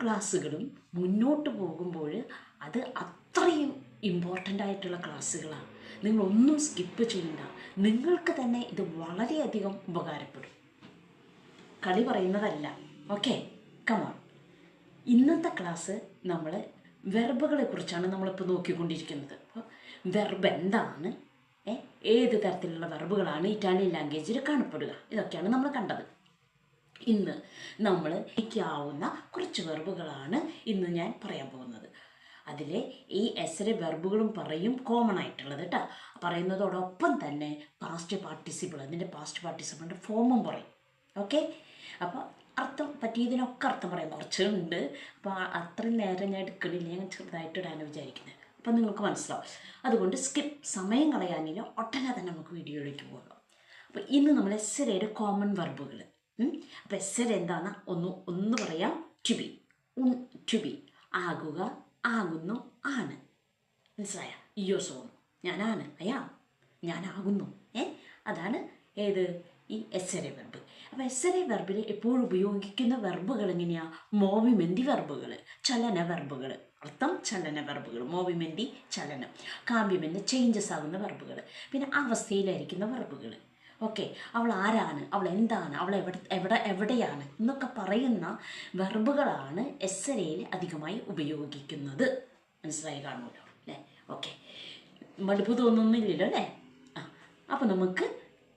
ക്ലാസ്സുകളും മുന്നോട്ട് പോകുമ്പോൾ അത് അത്രയും ഇമ്പോർട്ടൻ്റ് ആയിട്ടുള്ള ക്ലാസ്സുകളാണ്. നിങ്ങളൊന്നും സ്കിപ്പ് ചെയ്യണ്ട. നിങ്ങൾക്ക് തന്നെ ഇത് വളരെയധികം ഉപകാരപ്പെടും. കളി പറയുന്നതല്ല. Okay, come on. ഇന്നത്തെ ക്ലാസ് നമ്മൾ വെർബുകളെ കുറിച്ചാണ് നമ്മളിപ്പോൾ നോക്കിക്കൊണ്ടിരിക്കുന്നത്. അപ്പോൾ വെർബ് എന്താണ്, ഏത് തരത്തിലുള്ള വെർബുകളാണ് ഇറ്റാലിയൻ ലാംഗ്വേജിൽ കാണപ്പെടുക, ഇതൊക്കെയാണ് നമ്മൾ കണ്ടത്. ഇന്ന് നമ്മൾ പഠിക്കാവുന്ന കുറച്ച് വെർബുകളാണ് ഇന്ന് ഞാൻ പറയാൻ പോകുന്നത്. അതിൽ ഈ എസ്സെറെ വെർബുകളും പറയും കോമൺ ആയിട്ടുള്ളത് കേട്ടോ. പറയുന്നതോടൊപ്പം തന്നെ പാസ്റ്റ് പാർട്ടിസിപ്പിൾ, അതിൻ്റെ പാസ്റ്റ് പാർട്ടിസിപ്പിളിൻ്റെ ഫോമും പറയും. ഓക്കെ, അപ്പോൾ അർത്ഥം പറ്റിയതിനൊക്കെ അർത്ഥം പറയാം. കുറച്ചുണ്ട്, അപ്പോൾ അത്രയും നേരം ഞാൻ എടുക്കണില്ല, ഞാൻ ചെറുതായിട്ടിടാണ് വിചാരിക്കുന്നത്. അപ്പം നിങ്ങൾക്ക് മനസ്സിലാവും. അതുകൊണ്ട് സമയം കളയാനില്ല, ഒട്ടനെ തന്നെ നമുക്ക് വീഡിയോയിലേക്ക് പോകാം. അപ്പോൾ ഇന്ന് നമ്മൾ എസ്സെറയുടെ കോമൺ വെർബുകൾ. അപ്പോൾ എസ്സെറെ എന്താണെന്ന് ഒന്ന് പറയാം. ടു ബി ആകുക, ആകുന്നു, ആണ്. മനസ്സിലായ? ഇയോ സോണു, ഞാനാണ്, ഞാനാകുന്നു. അതാണ് ഏത് ഈ എസ്സെറെ വെർബ്. അപ്പോൾ എസ്സെറെ വെർബിൽ എപ്പോഴും ഉപയോഗിക്കുന്ന വെർബുകൾ എങ്ങനെയാണ്? മോവിമെൻ്റി വെർബുകൾ, ചലന വെർബുകൾ. അർത്ഥം ചലന വെർബുകൾ, മോവിമെൻ്റി ചലനം, കാമ്യമെൻ്റ് ചേഞ്ചസ് ആകുന്ന വെർബുകൾ, പിന്നെ അവസ്ഥയിലായിരിക്കുന്ന വെർബുകൾ. ഓക്കെ, അവൾ ആരാണ്, അവൾ എന്താണ്, അവൾ എവിടെയാണ് എന്നൊക്കെ പറയുന്ന വെർബുകളാണ് എസ്സെറയിൽ അധികമായി ഉപയോഗിക്കുന്നത്. മനസ്സിലായി കാണുമല്ലോ അല്ലേ? ഓക്കെ, മടുപ്പ് തോന്നുന്നില്ലല്ലോ അല്ലേ? അപ്പോൾ നമുക്ക്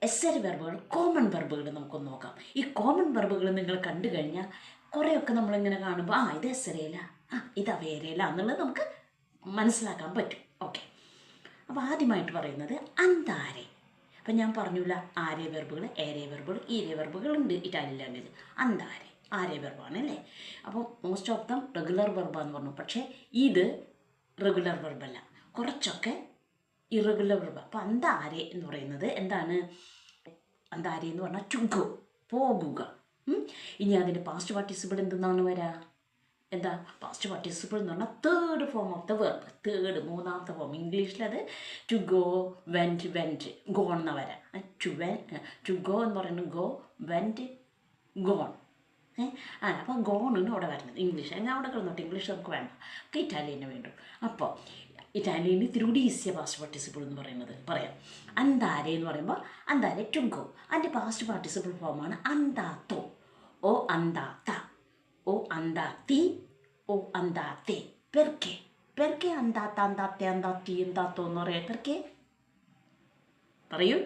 എസ്സെറെ വെർബുകൾ, കോമൺ വെർബുകൾ നമുക്കൊന്ന് നോക്കാം. ഈ കോമൺ വെർബുകൾ നിങ്ങൾ കണ്ടു കഴിഞ്ഞാൽ കുറേയൊക്കെ നമ്മളിങ്ങനെ കാണുമ്പോൾ ഇത് എസ്സെറയില, ഇത് അവേരയില എന്നുള്ളത് നമുക്ക് മനസ്സിലാക്കാൻ പറ്റും. ഓക്കെ, അപ്പോൾ ആദ്യമായിട്ട് പറയുന്നത് അന്താരെ. അപ്പം ഞാൻ പറഞ്ഞില്ല, ആരെ വെർബുകൾ, ഏരെ വെർബുകൾ, ഈരെ വെർബുകൾ ഉണ്ട് ഇറ്റാലിയൻ ലാംഗ്വേജ്. അന്താരെ ആരെ വെർബാണ് അല്ലേ? അപ്പോൾ മോസ്റ്റ് ഓഫ് ദം റെഗുലർ വെർബാന്ന് പറഞ്ഞു. പക്ഷേ ഇത് റെഗുലർ വെർബല്ല, കുറച്ചൊക്കെ ഇറഗുലർ വെർബ്. അപ്പോൾ അന്താരെ എന്ന് പറയുന്നത് എന്താണ്? അന്താരെ എന്ന് പറഞ്ഞാൽ ടു ഗോ, പോകുക. ഇനി അതിൻ്റെ പാസ്റ്റ് പാർട്ടിസിപ്പിൾ എന്തെന്നാണ് വരിക? എന്താ പാസ്റ്റ് പാർട്ടിസിപ്പിൾ എന്ന് പറഞ്ഞാൽ third form of the verb, മൂന്നാമത്തെ ഫോം. ഇംഗ്ലീഷിലത് ടു ഗോ, വെൻറ്റ്, ഗോൺ എന്ന വരാം. ടു ഗോ എന്ന് പറയുന്നത് ഗോ, വെൻറ്റ്, ഗോൺ. അപ്പോൾ ഗോണിന് അവിടെ വരുന്നത് ഇംഗ്ലീഷ്. ഞാൻ അവിടെ കിടന്നോട്ടെ, ഇംഗ്ലീഷ് നമുക്ക് വേണ്ട, ഒക്കെ ഇറ്റാലിയന് വേണ്ടു. അപ്പോൾ ഇറ്റാലിയനിൽ ഇത്തിരി ഈസിയ പാസ്റ്റ് പാർട്ടിസിപ്പിൾ എന്ന് പറയുന്നത് പറയാം. അന്താരെ എന്ന് പറയുമ്പോൾ അന്താരെ ടു ഗോ, അതിൻ്റെ പാസ്റ്റ് പാർട്ടിസിപ്പിൾ ഫോമാണ് അന്താത്തോ, ഓ അന്താത്ത, o andati, o andate. Perché? Perché andata, andate, andati, andato എന്ന് പറയാം? പെർക്കെ പറയൂ,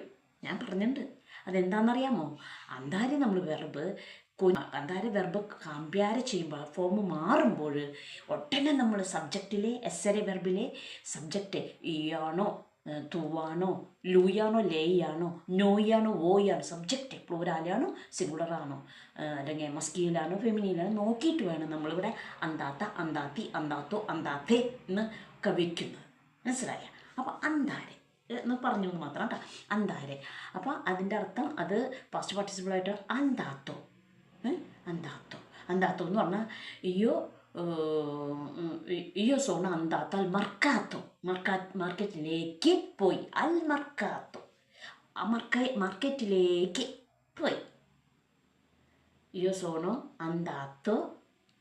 ഞാൻ പറഞ്ഞിട്ടുണ്ട്. അതെന്താണെന്നറിയാമോ? അന്താരെ നമ്മൾ വെർബ്, അന്താരെ വെർബ് കമ്പയർ ചെയ്യുമ്പോൾ ഫോം മാറുമ്പോൾ ഒട്ടനെ നമ്മൾ സബ്ജക്റ്റിലെ എസ്സെറെ വെർബിലെ സബ്ജക്റ്റ് ഇയാണോ, തൂവാണോ, ലൂയാണോ, ലേയാണോ, നോയാണോ, ഓയാണോ, സബ്ജക്റ്റ് പ്ലൂരാലാണോ, സിംഗുലറാണോ, അല്ലെങ്കിൽ മസ്കീലാണോ, ഫെമിനിയിലാണോ നോക്കിയിട്ട് വേണം നമ്മളിവിടെ അന്താത്ത, അന്താത്തി, അന്താത്തോ, അന്താത്തേ എന്ന് ഒക്കെ വയ്ക്കുന്നത്. മനസ്സിലായ? അപ്പോൾ അന്താരെ എന്ന് പറഞ്ഞു എന്ന് മാത്രം കേട്ടോ, അന്താരെ. അപ്പോൾ അതിൻ്റെ അർത്ഥം അത് പാസ്റ്റ് പാർട്ടിസിപ്പിളായിട്ട് അന്താത്തോ, അന്താത്തോ എന്ന് പറഞ്ഞാൽ io sono andata al mercato, മാർക്കറ്റിലേക്ക് പോയി, അൽ മർക്കാത്തോ, മാർക്കറ്റിലേക്ക് പോയി. io sono andato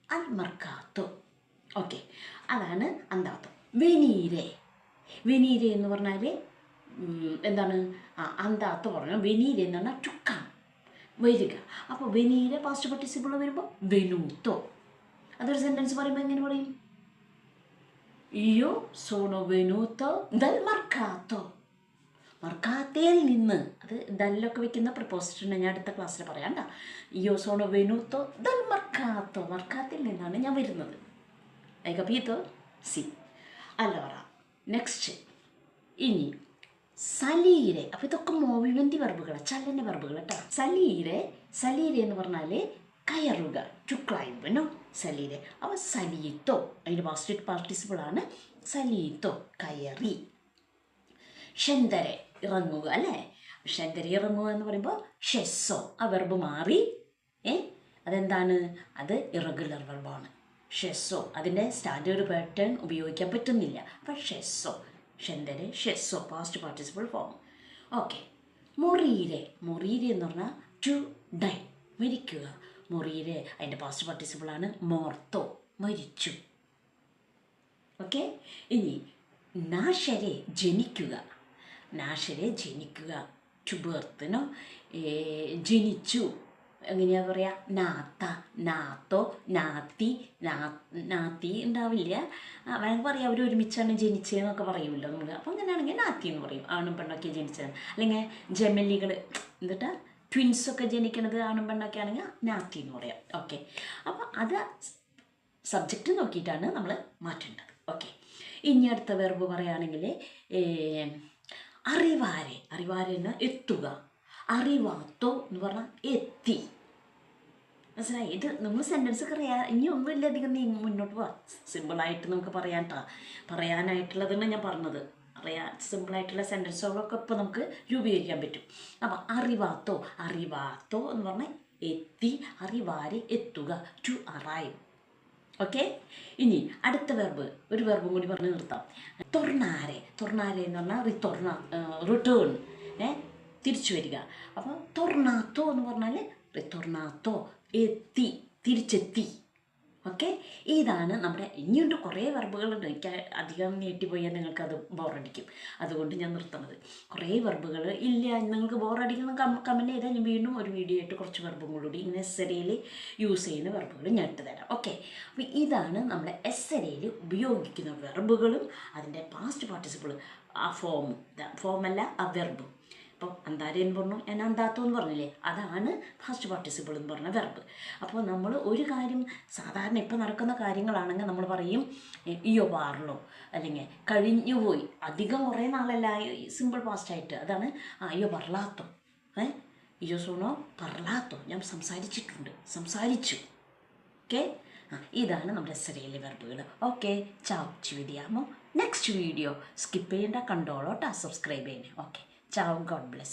al mercato. Okay, അതാണ് അന്താത്തോ. വെനീരെ എന്ന് പറഞ്ഞാൽ എന്താണ്? അന്താത്തോ പറഞ്ഞു. വെനീരെ എന്ന് പറഞ്ഞാൽ ചുക്കാം, വരിക. അപ്പോൾ വെനീരെ പാസ്റ്റ് പാർട്ടിസിപ്പിൾ വരുമ്പോൾ വെനൂത്തോ. അതൊരു സെൻറ്റൻസ് പറയുമ്പോൾ എങ്ങനെ പറയും? io sono venuto dal mercato, മർക്കാത്തയിൽ നിന്ന്. അത് ദല്ലൊക്കെ വെക്കുന്ന പ്രിപ്പോസിഷനെ ഞാൻ അടുത്ത ക്ലാസ്സിൽ പറയാം കേട്ടോ. io sono venuto dal mercato, മർക്കാത്തയിൽ നിന്നാണ് ഞാൻ വരുന്നത്. hai capito? Sì. Allora, next. ഇനി സലീരെ. അപ്പോൾ ഇതൊക്കെ മോവിമെൻ്റ് വെർബുകളാണ്, ചലന വെർബുകൾ കേട്ടോ. സലീരെ എന്ന് പറഞ്ഞാൽ കയറുക, ടു ക്ലൈംബ്, നോ സലീരെ. അപ്പോൾ സലീത്തോ, അതിൻ്റെ പാസ്റ്റ് പാർട്ടിസിപ്പിളാണ് സലീത്തോ, കയറി. ഷെന്തരെ ഇറങ്ങുക അല്ലേ? ഷെന്തരെ ഇറങ്ങുക എന്ന് പറയുമ്പോൾ ഷെസ്സോ, ആ വെർബ് മാറി. അതെന്താണ്? അത് ഇറഗുലർ വെർബാണ്. ഷെസ്സോ, അതിൻ്റെ സ്റ്റാൻഡേർഡ് പാറ്റേൺ ഉപയോഗിക്കാൻ പറ്റുന്നില്ല. അപ്പോൾ ഷെസ്സോ, ഷെന്തരെ, ഷെസ്സോ, പാസ്റ്റ് പാർട്ടിസിപ്പിൾ ഫോം. ഓക്കെ, മൊറീരെ എന്ന് പറഞ്ഞാൽ ടു ഡൈ, മരിക്കുക. മൊറീരെ അതിൻ്റെ പാസ്റ്റ് പാർട്ടിസിപ്പിളാണ് മോർത്തോ, മരിച്ചു. ഓക്കെ. ഇനി നാശരെ ജനിക്കുക. നാശരെ ജനിക്കുക, ടു ബർത്തിനോ ജനിച്ചു എങ്ങനെയാ പറയുക? നാത്ത, നാത്തോ, നാത്തി, നാത്തി ഉണ്ടാവില്ല. വേണമെങ്കിൽ പറയാം അവർ ഒരുമിച്ചാണ് ജനിച്ചതെന്നൊക്കെ പറയുമല്ലോ നമ്മൾ. അപ്പോൾ അങ്ങനെയാണെങ്കിൽ നാത്തി എന്ന് പറയും, ആണും പെണ്ണൊക്കെ ജനിച്ചത്. അല്ലെങ്കിൽ ജമലികൾ എന്നിട്ട് ട്വിൻസൊക്കെ ജനിക്കണത് ആണും പെണ്ണൊക്കെ ആണെങ്കിൽ നാത്തി എന്ന് പറയാം. ഓക്കെ. അപ്പോൾ അത് സബ്ജക്റ്റ് നോക്കിയിട്ടാണ് നമ്മൾ മാറ്റേണ്ടത്. ഓക്കെ. ഇനി അടുത്ത വെർബ് പറയുകയാണെങ്കിൽ അറിവാരെ. അറിവാരെ എന്ന് എത്തുക. അറിവാത്തോ എന്ന് പറഞ്ഞാൽ എത്തി. മനസ്സിലായി? ഇത് നമ്മൾ സെൻറ്റൻസ് ഒക്കെ അറിയാം. ഇനി ഒന്നുമില്ല അധികം നീ മുന്നോട്ട് പോവാം. സിമ്പിളായിട്ട് നമുക്ക് പറയാനായിട്ടുള്ളതാണ് ഞാൻ പറഞ്ഞത്. സിമ്പിളായിട്ടുള്ള സെൻറ്റൻസുകളൊക്കെ ഇപ്പോൾ നമുക്ക് രൂപീകരിക്കാൻ പറ്റും. അപ്പം അറിവാത്തോ, അറിവാത്തോ എന്ന് പറഞ്ഞാൽ എത്തി. അറിവാരെ എത്തുക, ടു അറൈവ്. ഓക്കെ. ഇനി അടുത്ത വെർബ്, ഒരു വെർബും കൂടി പറഞ്ഞ് നിർത്താം. തൊർണാരെ. തൊർണാരെ എന്ന് പറഞ്ഞാൽ റിട്ടേൺ, തിരിച്ചു വരിക. അപ്പോൾ തൊർണാത്തോ എന്ന് പറഞ്ഞാൽ റിട്ടോർണാത്തോ, എത്തി, തിരിച്ചെത്തി. ഓക്കെ. ഇതാണ് നമ്മുടെ. ഇനിയുണ്ട് കുറേ വെർബുകളുണ്ട്. എനിക്ക് അധികം നീട്ടിപ്പോയാൽ നിങ്ങൾക്കത് ബോറടിക്കും. അതുകൊണ്ട് ഞാൻ നിർത്തുന്നത്. കുറേ വെർബുകൾ ഇല്ല, നിങ്ങൾക്ക് ബോറടിക്കുന്ന കമൻറ്റ് ചെയ്താൽ ഞാൻ വീണ്ടും ഒരു വീഡിയോ ആയിട്ട് കുറച്ച് വെർബും കൂടി ഇങ്ങനെ എസ്സെറയിൽ യൂസ് ചെയ്യുന്ന വെർബുകൾ ഞാൻ ഇട്ട് തരാം. ഓക്കെ. അപ്പോൾ ഇതാണ് നമ്മുടെ എസ്സെറയിൽ ഉപയോഗിക്കുന്ന വെർബുകളും അതിൻ്റെ പാസ്റ്റ് പാർട്ടിസിപ്പിൾ, ആ ഫോമല്ല ആ വെർബും. അപ്പോൾ അന്താരെ എന്ന് പറഞ്ഞു, ഞാൻ അന്താത്തോ എന്ന് പറഞ്ഞില്ലേ, അതാണ് ഫാസ്റ്റ് പാർട്ടിസിപ്പിൾ എന്ന് പറഞ്ഞ വെർബ്. അപ്പോൾ നമ്മൾ ഒരു കാര്യം സാധാരണ ഇപ്പോൾ നടക്കുന്ന കാര്യങ്ങളാണെങ്കിൽ നമ്മൾ പറയും ഇയോ പാർലോ, അല്ലെങ്കിൽ കഴിഞ്ഞുപോയി, അധികം കുറേ നാളല്ല, സിമ്പിൾ പാസ്റ്റായിട്ട്. അതാണ് അയ്യോ പറലാത്തോ, ഇയോ സോണോ പറലാത്തോ, ഞാൻ സംസാരിച്ചു. ഓക്കെ. ഇതാണ് നമ്മുടെ എസ്സെറയിലെ വെർബുകൾ. ഓക്കെ. ചാവ്, ci vediamo next video. Skip ചെയ്യേണ്ട, കണ്ടോളോ, സബ്സ്ക്രൈബ് ചെയ്യണേ. ഓക്കെ. Ciao, God bless.